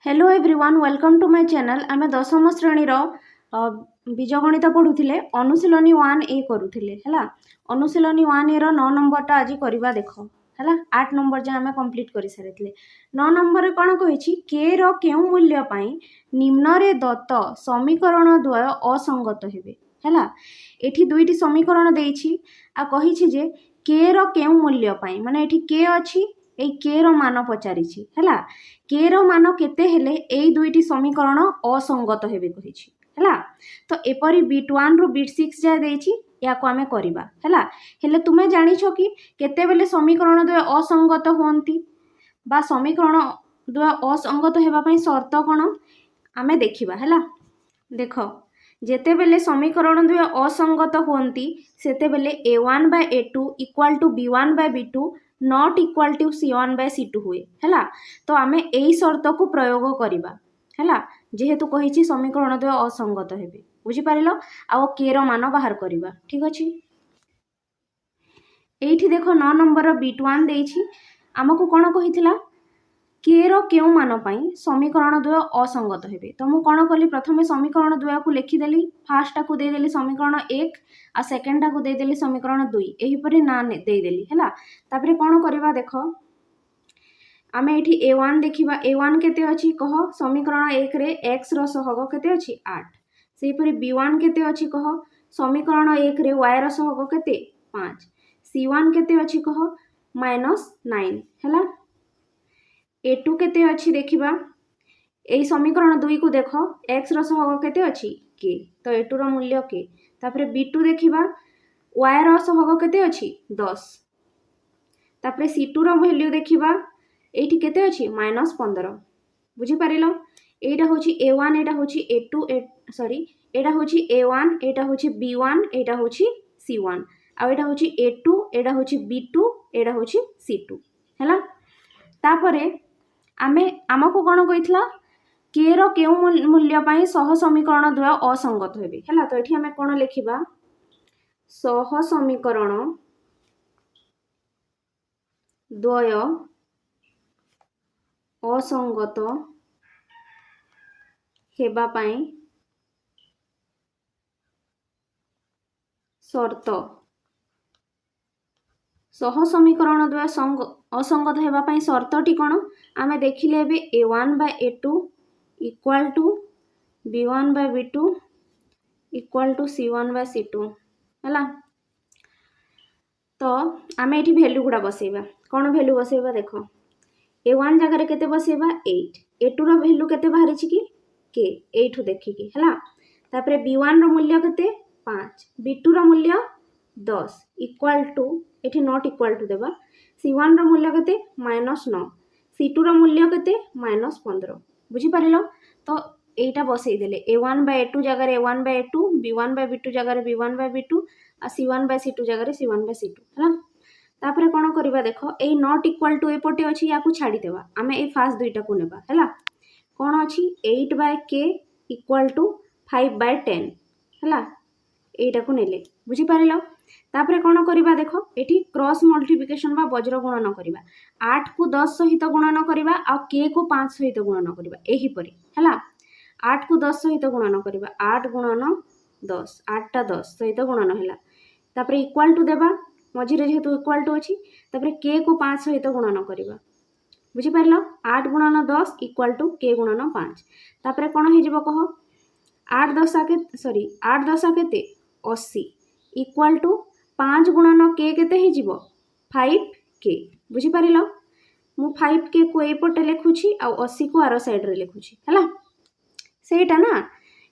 Hello everyone welcome to my channel आमे दशम श्रेणी बीजगणित पढ़ुले अनुशीलनी 1A करूले है अनुशीलनी 1A रो 9 नंबरटा आज करवा देख है 8 नंबर जहाँ आम कंप्लीट कर सारी 9 नंबर कौन कही के रो केउ मूल्य निम्न रे दत्त समीकरण द्वय असंगत हेबे है एठी दुईटी समीकरण देछि आ कही जे के रो केउ मूल्य माने एठी के अछि ए के रो मान पचारि है के रो मान केते हेले एई दुईटी समीकरण असंगत हेबे कहिछि है तो एपरी बीट 1 रु बीट 6 जाय देछि या को आमे करिबा है हेले तुमे जानिछो कि केते बेले समीकरण द्वय असंगत होंती बा समीकरण द्वय असंगत हेबा पई शर्त कोन आमे देखिबा है देखो जेते बेले समीकरण द्वय असंगत होंती सेते बेले a1 by a2 equal to b1 by b2 not equal to c1 by c2 हुए है तो आमे एई शर्त को प्रयोग करिबा है जेहेतु कहिछि समीकरण द्वय असंगत हेबे बुझी पारिलो आ के रो मान बाहर करिबा ठीक अछि एठी देखो 9 नंबर बीट 1 देछि हमकु कोन कहिथिला के रो केउ मान पई समीकरण द्वय असंगत हेबे तो मु कोन कली प्रथमे समीकरण द्वय को लिखिदेली फास्ट को दे देली समीकरण 1 आ सेकंड को दे देली समीकरण 2 एही परी ना दे देली हैला तापरे कोन करबा देखो आमे एठी a1 देखिबा a1 केते अछि कह समीकरण 1 रे x रो सहग केते अछि 8 सेही परी b1 केते अछि कह समीकरण 1 रे y रो सहग केते 5 c1 केते अछि कह -9 हैला a2 केते अछि देखिबा एई समीकरण 2 को देखो x रो सहग केते अछि k तो a2 रो मूल्य k तापरे b2 देखिबा y रो सहग केते अछि 10 तापरे c2 रो वैल्यू देखिबा एठी केते अछि -15 बुझी पारिलो एटा होछि a1 एटा होछि a2 सॉरी एटा होछि a1 एटा होछि b1 एटा होछि c1 आ एटा होछि a2 एटा होछि b2 एटा होछि c2 हैला तापरे आमे आमको कोन कहितला के रो केउ मूल्य पई सह समीकरण द्वय असंगत हेबे हैला तो एठी आमे कोन लिखिबा सह समीकरण द्वय असंगत हेबा पई शर्त सह समीकरण द्वय असंगत हेबा पई शर्तटी कोन आमे देखिले एबे a1 by a2 equal to b1 by b2 equal to c1 by c2 हैला तो आमे एठी वैल्यू गुडा बसेबा कोन वैल्यू बसेबा देखो a1 जगह रे केते बसेबा 8 a2 रो वैल्यू केते बाहरी छि कि k 8 देखि कि हैला तापरे b1 रो मूल्य केते 5 b2 रो मूल्य 10 इक्वल टू एठी नॉट इक्वल टू देबा c1 रो मूल्य केते -9 c2 रो मूल्य केते -15 बुझी पारिलो तो एटा बसई देले a1 by a2 जगह रे a1 by a2 b1 by b2 जगह रे b1 by b2 uh c1 by c2 जगह रे c1 by c2 हैला तापरे कोन करबा देखो ए नॉट इक्वल टू एपटे अछि या को छाडी देबा आमे ए फास्ट दुईटा को नेबा हैला कोन अछि 8 by k equal to 5 by 10 हैला एटा को नेले बुझी पारिलो तापरे कोन करबा देखो एठी क्रॉस मल्टीप्लिकेशन बा वज्र गुणन करबा 8 को 10 सहित गुणन करबा आ k को 5 सहित गुणन करबा एही परी हैला 8 को 10 सहित गुणन करबा 8 गुणन 10 8 टा 10 सहित गुणन हैला तापरे इक्वल टू देबा मझिरे जेहेतु इक्वल टू अछि तापरे k को 5 सहित गुणन करबा बुझी पारिलो 8 गुणन 10 इक्वल टू k गुणन 5 तापरे कोन हे जिवो कहो 8 10 के सॉरी 8 10 केते 80 इक्वल टू 5 गुणन k केते हे जिवो 5k बुझी पारिलो मु 5k को एपटे लिखुछि आ 80 को आरो साइड रे लिखुछि हैला सेटा ना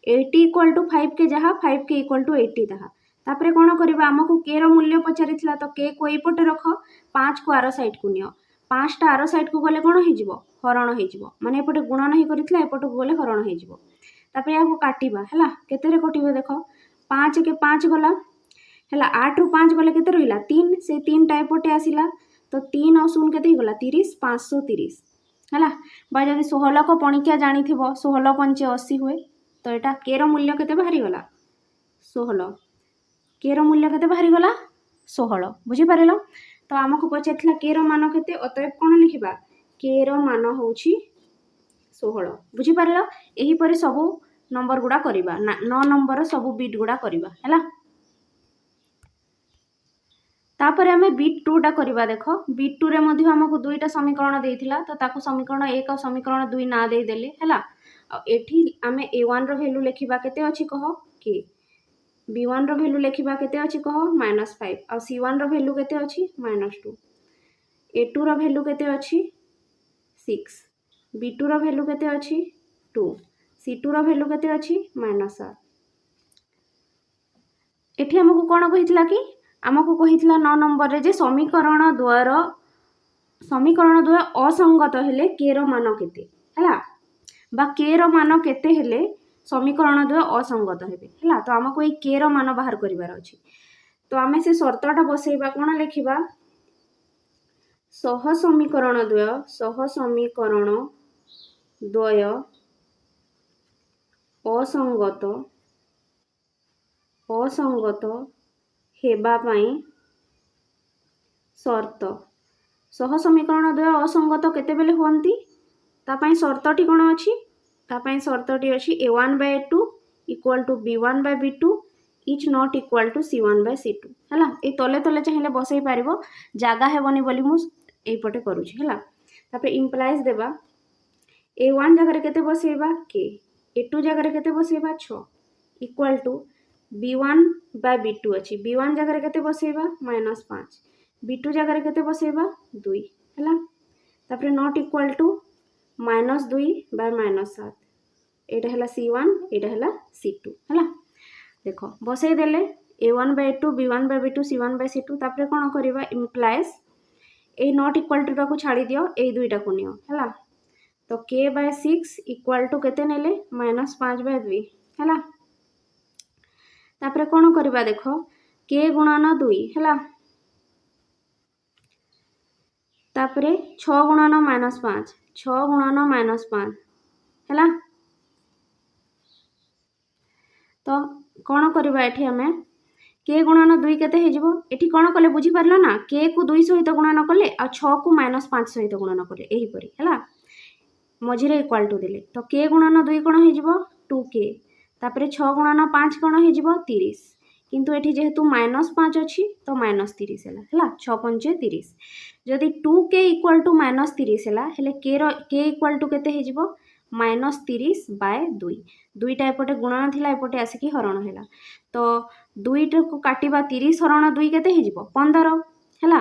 80 इक्वल टू 5k जहा 5k इक्वल टू 80 तहा तापरे कोन करबा हमकु k रो मूल्य पचारिथिला तो k को एपटे रखो 5 को आरो साइड को नियो 5 टा आरो साइड को गले कोन हे जिवो हरण हे जिवो माने एपटे गुणन हे करिथिला एपटे को गले हरण हे जिवो तापरे या को काटिबा हैला केते रे कटिबो देखो 5 के 5 गला हैला 8 रु 5 गले केते रहिला 3 से 3 टा एपटे आसिला तो 3 और 0 केते गला 30 530 हैला बा जदी 16 को पणिकिया जानिथिबो 16 पंचे 80 हुए तो एटा k रो मूल्य केते बाहरी गला 16 k रो मूल्य केते बाहरी गला 16 बुझी पारिलो तो हमको पचारथिला k रो मान केते अतएव कोन लिखिबा k रो मान होउची 16 बुझीपार यहीपरि सबू नंबर गुड़ा करवा 9 नंबर सबू बिट गुड़ा करवा है। तापर आम बिट 2टा करवा देख बिट 2 रे आमको दुईटा समीकरण देता तो ताकू समीकरण 1 और समीकरण 2 ना देदेले है। एठी आम A1 रो वैल्यू लिखा केते अछि कह के B1 रो वैल्यू लिखा केते अछि कह -5 और C1 रो वैल्यू केते अछि -2 A2 रो वैल्यू केते अछि 6 B2 रो वैल्यू केते अछि 2 C2 रो वैल्यू केते अछि -7 एठी हमको कोन कहितला कि आमको कहितला 9 नंबर रे जे समीकरण द्वार असंगत हेले के रो मान केते हैला बा के रो मान केते हेले समीकरण द्वय असंगत हेबे हैला। तो आमको ए के रो मान बाहर करिवार अछि तो आमे से शर्तटा बसैबा कोन लिखिबा सह समीकरण द्वय असंगत हेबा पई शर्त सह समीकरण द्वय असंगत केते बेले होंती तापाई शर्तटी कोन अछि तापाई शर्तटी अछि A1/A2 equal to B1/B2 is not equal to C1/C2 हैला। ए तले तले चाहिए बसई पारिबो जागा हेबनी बोली मु एई पटे करूछि हैला। तापर इंप्लाइज देबा A1 जगह रे केते बसैबा के A2 जगह रे केते बसैबा 6 इक्वल टू B1/B2 अछि B1 जगह रे केते बसैबा -5 B2 जगह रे केते बसैबा 2 हैला। तापर नॉट इक्वल टू -2/-7 एटा हला C1 एटा हला C2 हला। देखो बसई देले A1/A2 B1/B2 C1/C2 तापर कोन करबा इंप्लाइज ए नॉट इक्वल टू को छाड़ी दियो ए दुईटा को नियो हला। तो k/6 इक्वल टू केते नेले -5/2 हला। तापर कोन करबा देखो k गुणन 2 हला तापरे 6 गुणन -5 6 गुणन -5 हैला। तो कौन करबा एठी हमें k गुणन 2 केते हे जिवो एठी कौन कले बुझी पारलो ना k को 2 सहित गुणन कले आ 6 को -5 सहित गुणन कले एही परी हैला मझिरे इक्वल टू देले तो k गुणन 2 कोन हे जिवो 2k तापरे 6 गुणन 5 कोन हे जिवो 30 किंतु एठी जेहेतु -5 अछि तो -30 हैला 6 5 30 जदि 2k इक्वल टू -30 हैला हेले k इक्वल टू केते हे जिवो -30/2 दुईटा एपटे गुणन थिला एपटे आसिकी हरण हैला तो दुईटा को काटिबा 30 हरण 2 केते हे जिवो 15 हैला।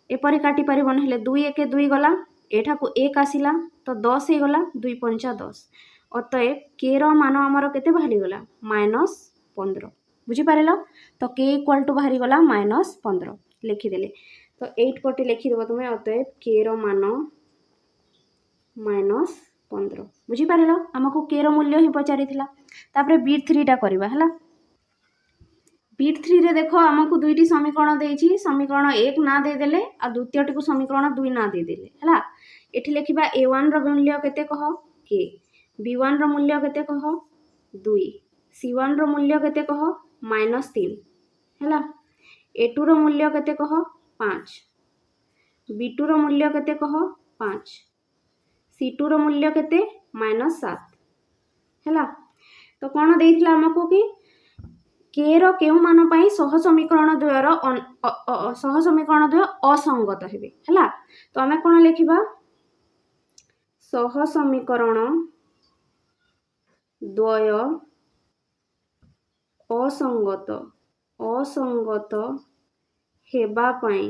एपरी काटि परिबन हेले 2 1 2 गला एठा को 1 आसिला तो 10 हे गला 2 5 10 अतएव k रो मान हमर केते बाहरी गला -15 बुझी पारेलो। तो k इक्वल टू बाहरी गला -15 लिखि देले तो 8 पटे लिखि देबो तुमे अतएव k रो मान -15 बुझी पारेलो हमको k रो मूल्य ही पचारि थिला। तापरे बिट 3 टा करबा हैला बिट 3 रे देखो हमको दुईटी समीकरण देछि समीकरण 1 ना दे देले आ द्वितीयटी को समीकरण 2 ना दे देले हैला। एठी लिखिबा A1 रो मूल्य केते कह k B1 रो मूल्य केते कह 2 C1 रो मूल्य केते कह -3 हैला। A2 रो मूल्य केते कह 5 B2 रो मूल्य केते कह 5 C2 रो मूल्य केते -7 हैला। तो कौन देइथिला हमको कि k रो केउ मान पई सह समीकरण द्वयर असंगत हेबे हैला। तो हमें कौन लिखिबा सह समीकरण द्वय असंगत हेबा पई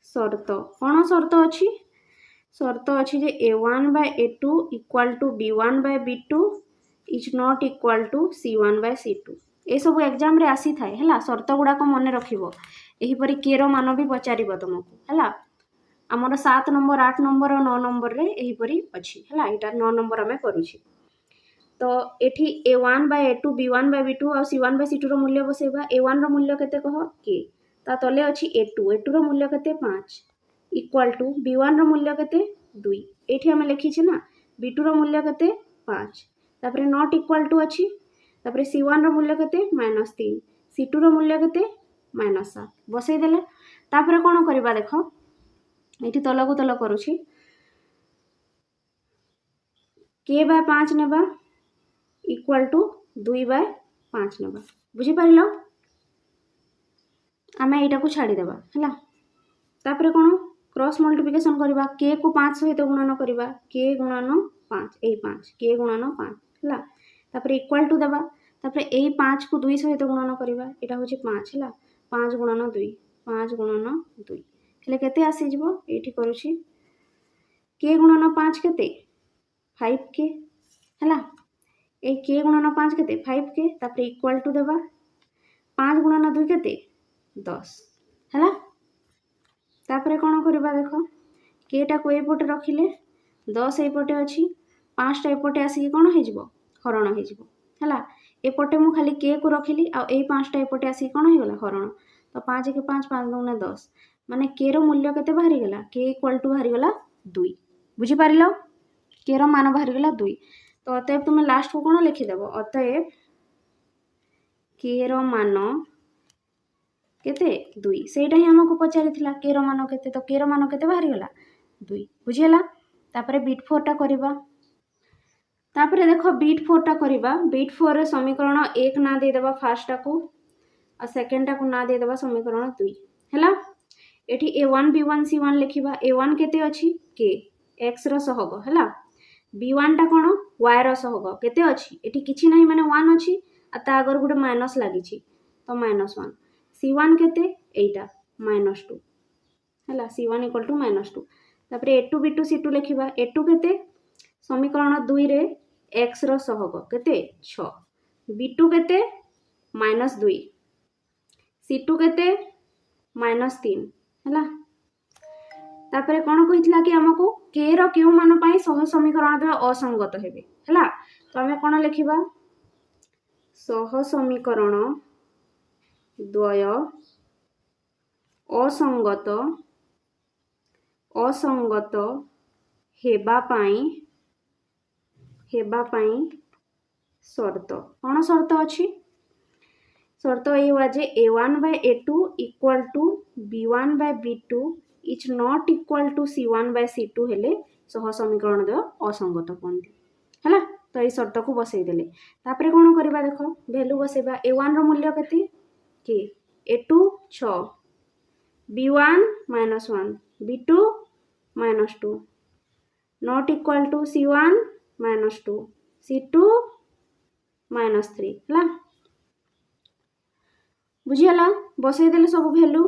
शर्त कौन शर्त अछि शर्त अछि जे A1/A2 equal to B1/B2 is not equal to C1/C2 ए सब एग्जाम रे आसी थाए हैला। शर्त गुडा को मने रखिबो एही परी k रो मान भी पचारिबो तुमको हैला। हमर 7 नंबर 8 नंबर और 9 नंबर रे एही परी अछि हैला। एटा 9 नंबर हमें करूछि तो एठी A1/A2 B1/B2 और C1/C2 रो मूल्य बसेबा A1 रो मूल्य केते कह k ता तले अछि A2 रो मूल्य केते 5 इक्वल टू B1 रो मूल्य केते 2 एठी हमें लिखि छी ना B2 रो मूल्य केते 5 तापरे नॉट इक्वल टू अछि तापरे C1 रो मूल्य केते -3 C2 रो मूल्य केते -7 बसई देले तापरे कोन करबा देखो ये तलक तल करुँची के बाय 5 नेबा इक्वल टू 2 बाय 5 नेबा बुझीपार आम यहाँ को छाड़ीदेवा है तापर कौन क्रॉस मल्टिप्लिकेशन करवा के को 5 सहित गुणन करवा के गुणन 5 यही 5 के गुणन 5 है तापर इक्वल टू देवा तापर यही 5 को 2 सहित गुणन करवा यहाँ हूँ 5 है 5 गुणन 2 5 गुणन 2 हेले केते आसीजिवो एठी करूची के गुणन 5 केते 5 के है ए के गुणन 5 केते 5 के तापर इक्वल टू देवा 5 गुणन 2 केते 10 है तापर कौन करवा देख केटा को एपटे रखिले 10 एपटे अच्छी 5टा एपटे आसिक कौन हो हरण हो एपटे मु खाली के को रखिली आ 5टा एपटे आसिक कौन हो गला हरण तो 5 के 5 5 दूना 10 माने के रो मूल्य केते बाहरी गला के इक्वल टू बाहरी गला 2 बुझी पारिलो के रो मान बाहरी गला 2 तो अतएव तुम लास्ट को कौन लिखिदेव अतएव के रो मान केते 2 सेटा ही हमको पचारि के रो मान केते तो के रो मान केते बाहरी गला 2 बुझीला तापर बिट 4 टा करबा तापर देखो बिट 4 टा करबा बिट 4 रे समीकरण 1 ना दे देबा फर्स्ट टा को और सेकंड टा को ना दे देबा समीकरण 2 हैला एठी a1 b1 c1 लिखिबा a1 केते अछि के x रो सहग हैला b1 टा कोन y रो सहग केते अछि एठी किछि नाही माने 1 अछि आ ता अगर गुटे माइनस लागि छि तो -1 c1 केते एटा -2 हैला c1 इक्वल टू -2 तापर a2 b2 c2 लिखिबा a2 केते समीकरण 2 रे x रो सहग केते 6 b2 केते -2 c2 केते -3 हैला तापर कोन कहितला कि हमको k रो केउ मान पई सह समीकरण दे असंगत हेबे हैला तो हमें कोन लिखिबा सह समीकरण द्वय असंगत असंगत हेबा पाई शर्त कौन शर्त अच्छी शर्त ये हुआ जे a1 by a2 equal to b1 by b2 is not equal to c1 by c2 हेले सह समीकरण द्वय असंगत कहते है तो ये शर्त को बसई देले तापर कौन करबा देखो वैल्यू बसैबा a1 रो मूल्य केते के a2 6 b1 -1 b2 -2 not equal to c1 -2 c2 -3 है बुझीगला बसई देले सब वैल्यू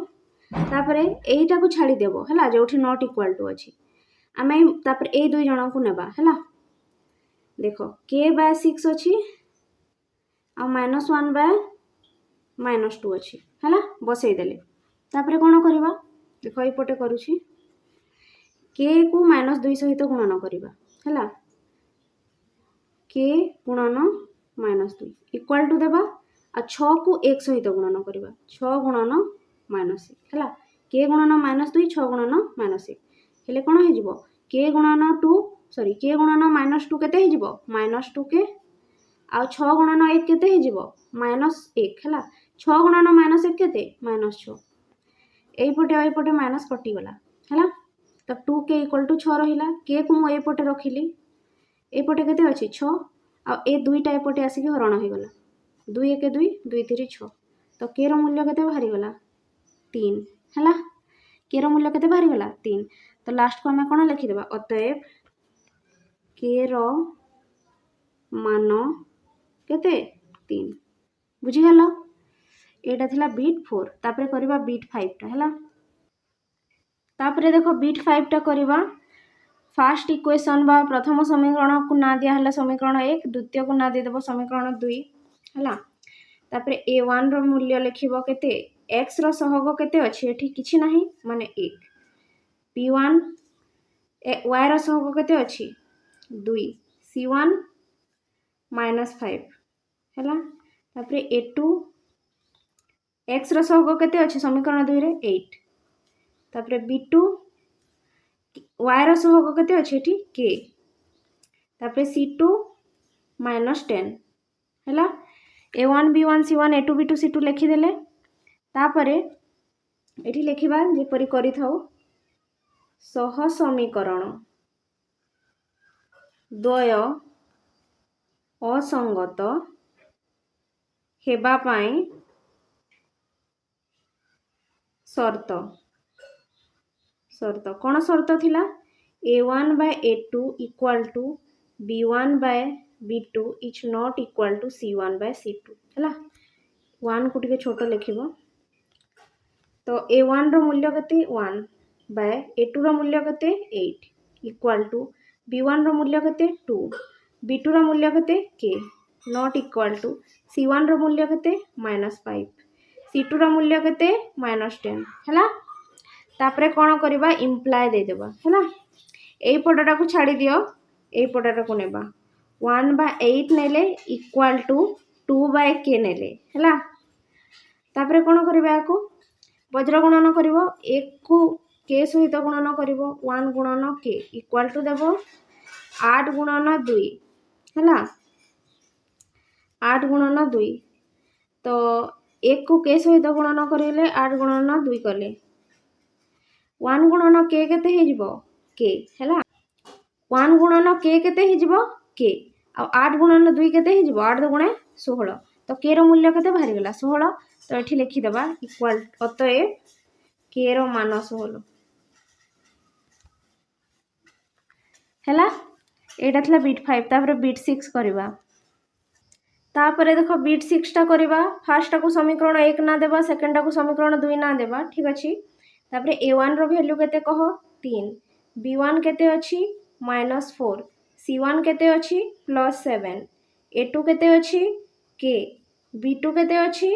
तापर एटा को छाड़ी देबो हैला जोठी नॉट इक्वल टू अछि आमे तापर ए दुई जण को नेबा हैला देखो k बाय 6 अछि आ -1 बाय -2 अछि हैला बसई देले तापर कोन करबा देखो ए पटे करूछि k को -2 सहित गुणन करबा हैला k गुणन -2 इक्वल टू देबा आ 6 को 1 सहित गुणन करबा 6 गुणन -1 हैला k गुणन -2 6 गुणन -1 हेले कोन हे जिवो k गुणन 2 सॉरी k गुणन -2 केते हे जिवो -2 के आ 6 गुणन 1 केते हे जिवो -1 हैला 6 गुणन -1 केते -6 एई पटे माइनस कटि गला हैला तो 2k इक्वल टू 6 रहिला k को मु ए पटे रखिली ए पटे केते अछि 6 आ ए दुईटा ए पटे आसी के हरण हो गला 2 1 2 2 3 6 तो k रो मूल्य केते बाहरी गला 3 हैला k रो मूल्य केते बाहरी गला 3 तो लास्ट को हमें कोन लिखि देबा अतएव k रो मान केते 3 बुझी गला एटा थिला बिट 4 तापर करबा बिट 5 टा हैला तापर देखो बिट 5 टा करबा फर्स्ट इक्वेशन बा प्रथम समीकरण को ना दिया हला समीकरण 1 द्वितीय को ना दे देबो समीकरण 2 हैला तापर a1 रो मूल्य लिखिबो केते x रो सहग केते अछि एठी किछि नाही माने 1 p1 y रो सहग केते अछि 2 c1 -5 हैला तापर a2 x रो सहग केते अछि समीकरण 2 रे 8 तापर b2 y रो सहग केते अछि एठी k तापर c2 -10 हैला a1 b1 c1 a2 b2 c2 लिखि देले तापर एठी लिखिबा जे परि करि थाओ सह समीकरण द्वय असंगत हेबा पाई शर्त शर्त कौन शर्त थिला a1 by a2 equal to b1 by b2 is not equal to c1 by c2 है 1 को टिके छोट लिखिबो तो a1 रो मूल्य केते 1 by a2 रो मूल्य केते 8 इक्वल टू b1 रो मूल्य केते 2 b2 रो मूल्य केते k not equal to c1 रो मूल्य केते -5 c2 रो मूल्य केते -10 हैला तापरे कोन करबा इम्प्लाय दे देबा हैला एई पटटा को छाडी दियो एई पटटा को नेबा 1 by 8 नेले इक्वल टू 2 by k नेले हैला तापरे कोन करबा को वज्र गुणन करिवो 1 को k सहित गुणन करिवो 1 गुणन k इक्वल टू देबो 8 गुणन 2 हैला 8 गुणन 2 तो 1 को k सहित गुणन करिले 8 गुणन 2 कले 1 गुणन k केते हे जिवो k हैला 1 गुणन k केते हे जिवो k आ 8 गुणन 2 केते हे जिवो 8 गुणे 16 तो k रो मूल्य केते बाहरी गेला 16 तो एठी लिखि देबा इक्वल अतएव k रो मान 16 हैला एटा थला बिट 5 तापर बिट 6 करबा तापर देखो बिट 6 टा करबा फर्स्ट टा को समीकरण 1 ना देबा सेकंड टा को समीकरण 2 ना देबा ठीक अछि तापर a1 रो वैल्यू केते कहो 3 b1 केते अछि -4 c1 केते अछि +7 a2 केते अछि k b2 केते अछि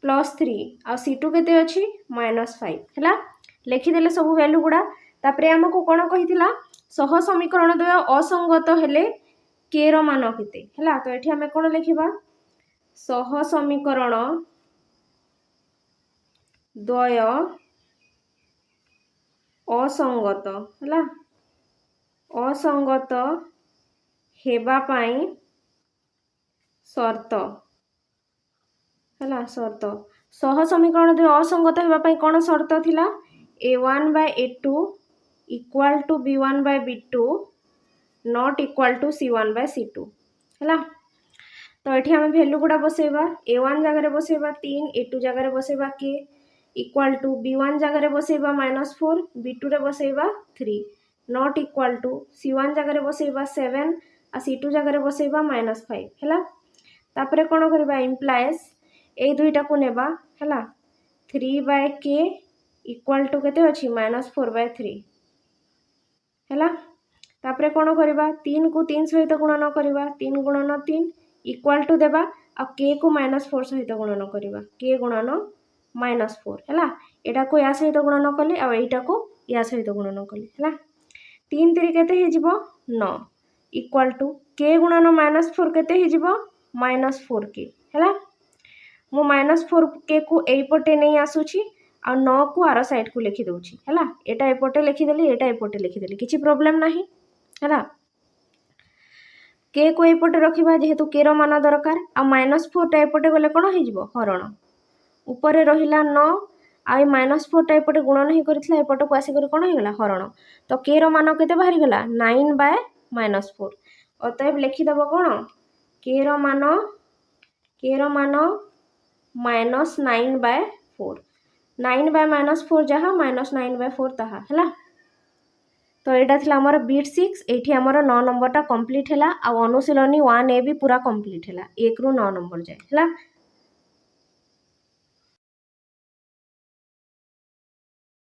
+3 आ c2 केते अछि -5 हैला लिखि देले सब वैल्यू गुडा तापर हमको कोन कहिथिला सह समीकरण द्वय असंगत हेले k रो मान केते हैला तो एठी हमें कोन लिखिबा सह समीकरण द्वय असंगत हैला असंगत हेबा पाई शर्त हैला शर्त सह समीकरण द्वय असंगत हेबा पाई कोन शर्त थिला a1 by a2 equal to b1 by b2 not equal to c1 by c2 हैला तो एठी हम वैल्यू गुडा बसेबा a1 जगह रे बसेबा 3 a2 जगह रे बसेबा k इक्वल टू b1 जगह रे बसेबा -4 b2 रे बसेबा 3 नॉट इक्वल टू c1 जगह रे बसेबा 7 आ c2 जगह रे बसेबा -5 हैला तापरे कोन करबा इम्प्लाइज ए दुईटा को नेबा हैला 3 by k इक्वल टू केते अछि -4 by 3 हैला तापरे कोन करबा 3 को 3 सहित गुणन करबा 3 गुणन 3 इक्वल टू देबा आ k को -4 सहित गुणन करबा k गुणन -4 हैला एटा को या सहित गुणन कले आ एटा को या सहित गुणन कले हैला 3 3 केते हे जिवो 9 इक्वल टू k गुणन -4 केते हे जिवो -4k हैला मो -4 k को एई पटे नै आसुची आ 9 को आरो साइड को लिखि दउची हैला एटा एपटे लिखि देली एटा एपटे लिखि देली किछि प्रॉब्लम नाही हैला k को एपटे रखिबा जेहेतु k रो मान दरकार आ -4 टा एपटे गले कोन हे जिवो हरण ऊपर रहिला 9 आई -4 टा एपटे गुणन ही करथिला एपटे को आसी करी कोन हे गला हरण तो k रो मान केते बाहरी गला 9 by -4 अतएव लिखि दबो कोन k रो मान -9 by 4 9 by -4 जहा -9 by 4 तहा हैला तो एटा थिला हमर बिट 6 एठी हमर 9 नंबर टा कंप्लीट हैला आ अनुशीलनी 1a भी पूरा कंप्लीट हैला 1 रु 9 नंबर जाय हैला।